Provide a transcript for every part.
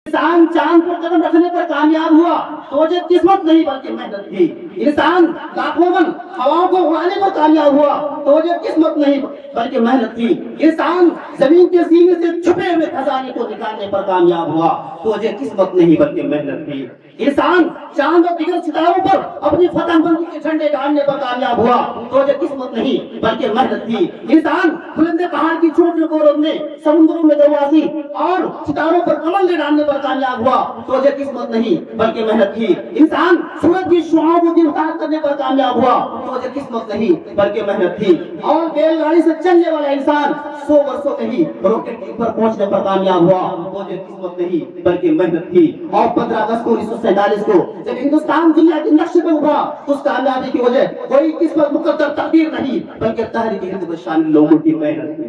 इंसान चांद पर कदम रखने पर कामयाब हुआ तो ये किस्मत नहीं बल्कि मेहनत थी। इंसान लाखों मन हवाओं को उड़ाने पर कामयाब हुआ तो ये किस्मत नहीं बल्कि मेहनत थी। इंसान जमीन के सीने से छुपे हुए खजाने को निकालने पर कामयाब हुआ तो ये किस्मत नहीं बल्कि मेहनत थी। इंसान चांद और दिगर सितारों पर अपनी फतहबंदी के झंडे गाड़ने पर कामयाब हुआ तो ये किस्मत नहीं बल्कि मेहनत थी। इंसान बुलंद पहाड़ की चोटियों को रोकने, समुद्रों में दरवाजी और सितारों पर कमल डालने पर कामयाब हुआ तो ये किस्मत नहीं बल्कि मेहनत थी। इंसान सूरज की शुआओं को गिरफ्तार करने पर कामयाब हुआ तो ये किस्मत नहीं बल्कि मेहनत थी। और बैलगाड़ी से चलने वाला इंसान 100 वर्षों में ही रॉकेट पर पहुंचने पर कामयाब हुआ तो ये किस्मत नहीं बल्कि मेहनत थी। और 15 अगस्त 1947 को जब हिंदुस्तान दुनिया के नक्शे पर उभरा उस कामयाबी की वजह कोई किस्मत मुकद्दर तकदीर नहीं बल्कि तहरीक हिंद में शामिल लोगों की मेहनत थी।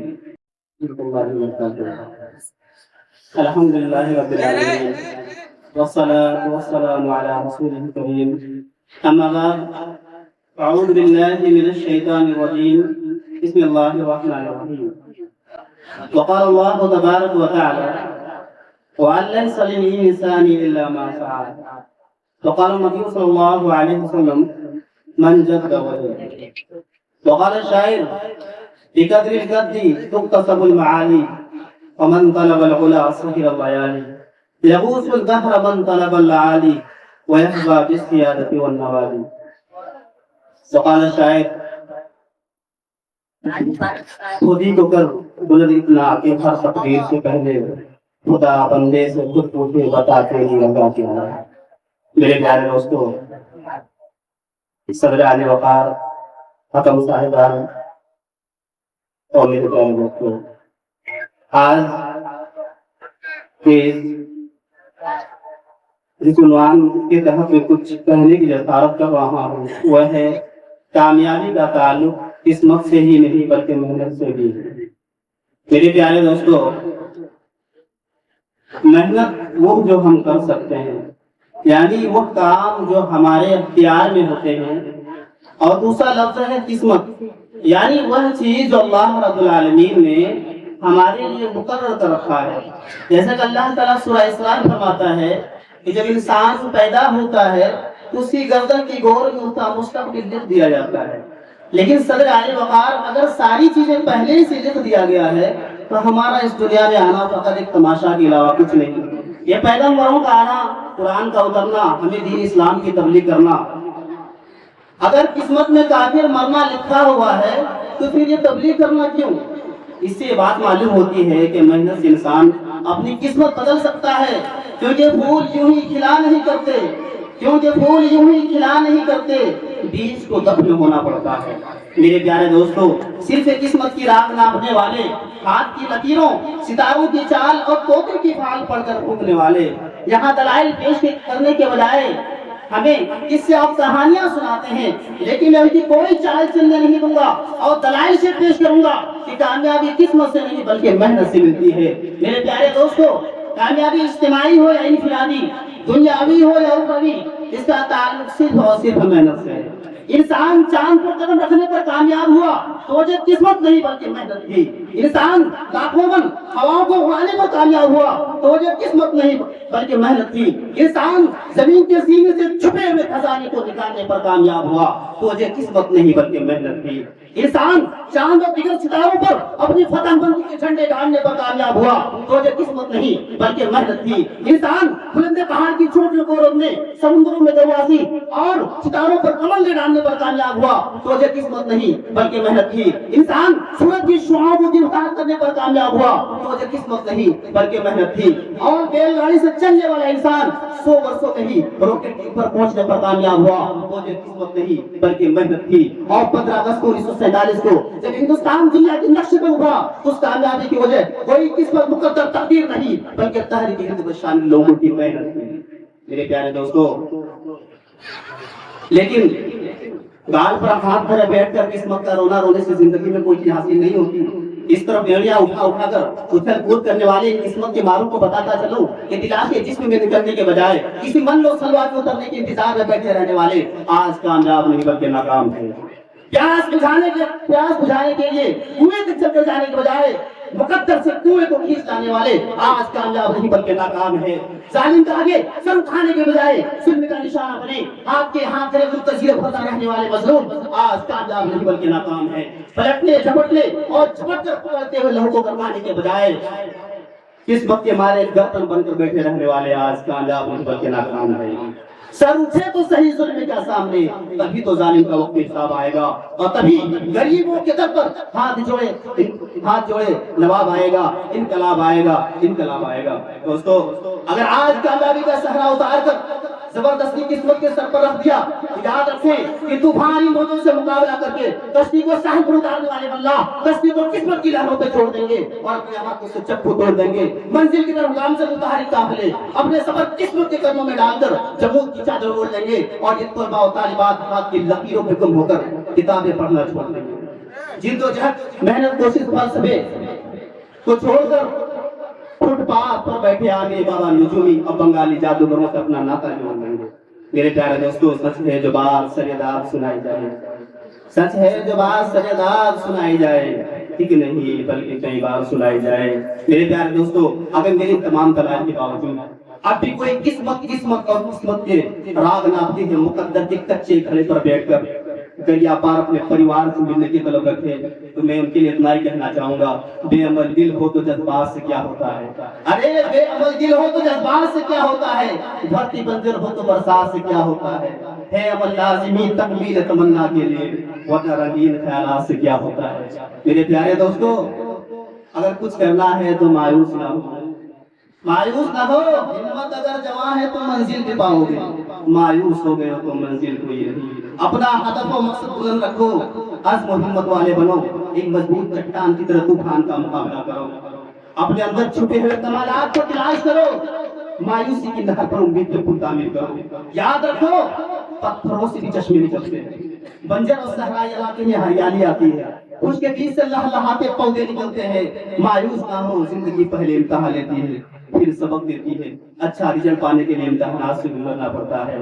अल्हम्दुलिल्लाह रब्बिल आलमीन वस्सलातु वस्सलामु अला रसूलिल करीम अम्मा बाद अऊज़ु बिल्लाहि मिनश शैतानिर रजीम बिस्मिल्लाहिर रहमानिर रहीम वक़ाल अल्लाहु तबारक व तआला वअन लैसा लिल इंसानी इल्ला मा सआ वक़ाल नबी सल्लल्लाहु अलैहि वसल्लम मन जद्द वजद वक़ाल शायर बिक़द्रिल गद्दी तुक्तसबुल मआली ومن طلب العلا سهر الليالي يغوص الدهر من طلب العالي ويحظى بالسيادة والنوالي وقال الشاعر خودی کو کر گزر اتنا کہ ہر تقدیر سے پہلے خدا بندے سے خود پوچھے بتا تیری رضا کیا ہے۔ میرے پیارے دوستو، صدر اعلی وقار حکم صاحبان اور میرے پیارے دوستو، آج کے اس عنوان کے تحت میں کچھ کہنے کی جسارت کر رہا ہوں، وہ ہے کامیابی کا تعلق قسمت سے ہی نہیں بلکہ محنت سے بھی ہے۔ میرے پیارے دوستو، محنت وہ جو ہم کر سکتے ہیں، یعنی وہ کام جو ہمارے اختیار میں ہوتے ہیں، اور دوسرا لفظ ہے قسمت، یعنی وہ چیز جو اللہ رب العالمین نے ہمارے لیے مقرر کر رکھا ہے۔ جیسا کہ اللہ تعالیٰ سورہ اسراء فرماتا ہے کہ جب انسان پیدا ہوتا ہے تو اس کی گردن کی گور میں اس کا مستقبل لکھ دیا جاتا ہے، لیکن صدر عالی وقار اگر ساری چیزیں پہلے سے لکھ دیا گیا ہے تو ہمارا اس دنیا میں آنا فقط ایک تماشا کے علاوہ کچھ نہیں۔ یہ پیغمبروں کا آنا، قرآن کا اترنا، ہمیں دین اسلام کی تبلیغ کرنا، اگر قسمت میں کافر مرنا لکھا ہوا ہے تو پھر یہ تبلیغ کرنا کیوں؟ اس سے بات معلوم ہوتی ہے کہ محنت سے انسان اپنی قسمت بدل سکتا ہے، کیونکہ پھول یوں ہی کھلا نہیں کرتے، بیج کو دفن ہونا پڑتا ہے۔ میرے پیارے دوستو، صرف قسمت کی راہ ناپنے والے، ہاتھ کی لکیروں، ستاروں کی چال اور طوطے کی پھال پڑھ کر پھونکنے والے یہاں دلائل پیش کرنے کے بجائے ہمیں اس سے آپ کہانیاں سناتے ہیں، لیکن میں ان کی کوئی چال چلنے نہیں دوں گا اور دلائل سے پیش کروں گا کہ کامیابی قسمت سے نہیں بلکہ محنت سے ملتی ہے۔ میرے پیارے دوستو، کامیابی اجتماعی ہو یا انفرادی، دنیاوی ہو یا اخروی، اس کا تعلق صرف اور صرف محنت سے ہے۔ انسان چاند پر قدم رکھنے پر کامیاب ہوا تو یہ قسمت نہیں بلکہ محنت تھی۔ انسان لاکھوں من ہواؤں کو اڑانے پر کامیاب ہوا تو یہ قسمت نہیں بلکہ محنت تھی۔ انسان زمین کے سینے سے چھپے ہوئے خزانے کو نکالنے پر کامیاب ہوا تو یہ قسمت نہیں بلکہ محنت تھی۔ انسان چاند اور دیگر ستاروں پر اپنی فتح بندی کے جھنڈے گاڑنے پر کامیاب ہوا تو یہ قسمت نہیں بلکہ محنت تھی۔ انسان بلند پہاڑ کی چوٹیوں کو روکنے، سمندروں میں دروازی اور ستاروں پر کمل ڈالنے پر کامیاب ہوا تو یہ قسمت نہیں بلکہ محنت تھی۔ انسان سورج کی شعاؤں کو گرفتار کرنے پر کامیاب ہوا تو یہ قسمت نہیں بلکہ محنت تھی۔ اور بیل گاڑی سے چلنے والا انسان 100 برسوں میں ہی راکٹ پر پہنچنے پر کامیاب ہوا تو یہ قسمت نہیں بلکہ محنت تھی۔ اور 15 اگست 1947 کو جب ہندوستان دنیا کے نقشے پر ابھرا اس کامیابی کی وجہ کوئی قسمت مقدر تقدیر نہیں بلکہ تحریک ہند میں شامل لوگوں کی محنت تھی۔ میرے پیارے دوستو، لیکن گال پر ہاتھ دھرے بیٹھ کر قسمت کا رونا رونے سے زندگی میں کوئی چیز حاصل نہیں ہوتی۔ اس طرف بیڑیاں اٹھا کر اچھل کود کرنے والے قسمت کے ماروں کو بتاتا چلوں کہ دلا کے جسم میں نکلنے کے بجائے کسی من لو سلوا کے اترنے کے انتظار میں بیٹھے رہنے والے آج کامیاب نہیں بلکہ ناکام تھے۔ پیاس بجھانے کے لیے کنویں تک چل کر جانے کے بجائے मुकद्दर से कुएं को खींच लाने वाले आज कामयाब नहीं बल्कि नाकाम है। जालिम के आगे सर उठाने के बजाय सुन्न का निशाना बने हाथ के हाथ से मुंतशिर होता रहने वाले मजलूम आज कामयाब नहीं बल्कि नाकाम है। पलटने झपटने और झपट कर पकड़ते हुए लहू को गरमाने के बजाय किस्मत के मारे गर्दन बनकर बैठे रहने वाले आज कामयाब नहीं बल्कि नाकाम है। सर उठे तो सही जुल्म के सामने, तभी तो जालिम का वक्त हिसाब आएगा और तभी गरीबों के दर पर हाथ जोड़े नवाब आएगा, इनकलाब आएगा, इनकलाब आएगा। दोस्तों अगर आज कामयाबी का सहरा उतार कर जबरदस्ती किस्मत के सर पर रख दिया, याद रखें कि तूफानी मौजों से मुकाबला करके कश्ती को साहिल पर उतारने वाले अल्लाह कश्ती को किस्मत की लहरों पे छोड़ देंगे और क़यामत से चप्पू तोड़ देंगे। मंजिल की तरफ गामज़द मुताहरी काफिले अपने सफर किस्मत के कदमों में डालकर जमूद की चादर ओढ़ लेंगे और इन तलबा और तालिबात हाथ की लकीरों पे गुम होकर किताबें पढ़ना छोड़ देंगे। जिद्दोजहद मेहनत कोशिश फलसफे को छोड़कर फुटपाथ पर बैठे आगे बाबा नजूमी और बंगाली जादूगरों से अपना नाता जोड़ लेंगे। मेरे प्यारे दोस्तों सच है जो बात सरेदार सुनाई जाए, सच है जो बात सरेदार सुनाई जाए, ठीक नहीं बल्कि कई बार सुनाई जाए। मेरे प्यारे दोस्तों अगर मेरी तमाम तलाश के बावजूद अब भी कोई किस्मत और किस्मत के राग नापते हैं मुकद्दर के कच्चे खड़े पर बैठकर गरिया पार अपने परिवार से मिलने की तलब रखे, तो मैं उनके लिए इतना ही कहना चाहूंगा, बेअमल दिल हो तो जज्बात से क्या होता है। अरे बेअमल दिल हो तो जज्बात से क्या होता है, धरती बंजर हो तो बरसात से क्या होता है अमल लाजिमी तकमील तमन्ना के लिए वरना रंगीन ख्यालात से क्या होता है। मेरे प्यारे दोस्तों अगर कुछ करना है तो मायूस ना हो, मायूस ना हो। हिम्मत अगर जवां है तो मंजिल भी पाओगे, मायूस हो गए हो तो मंजिल कोई नहीं। अपना हदफ और मकसद बुलंद रखो, अज़्म और हिम्मत वाले बनो, एक मजबूत चट्टान की तरह तूफान का मुकाबला करो, अपने अंदर छुपे हुए कमालात को तलाश करो, मायूसी की नहर पर उम्मीद को तामीर करो। याद रखो पत्थरों से भी चश्मे निकलते हैं, बंजर और सहराई इलाके में हरियाली आती है, उसके बीच से लहलहाते पौधे निकलते हैं। मायूस ना हो, जिंदगी पहले इम्तिहान लेती है फिर सबक देती है, अच्छा रिजल्ट पाने के लिए इम्तिहानात से गुजरना पड़ता है।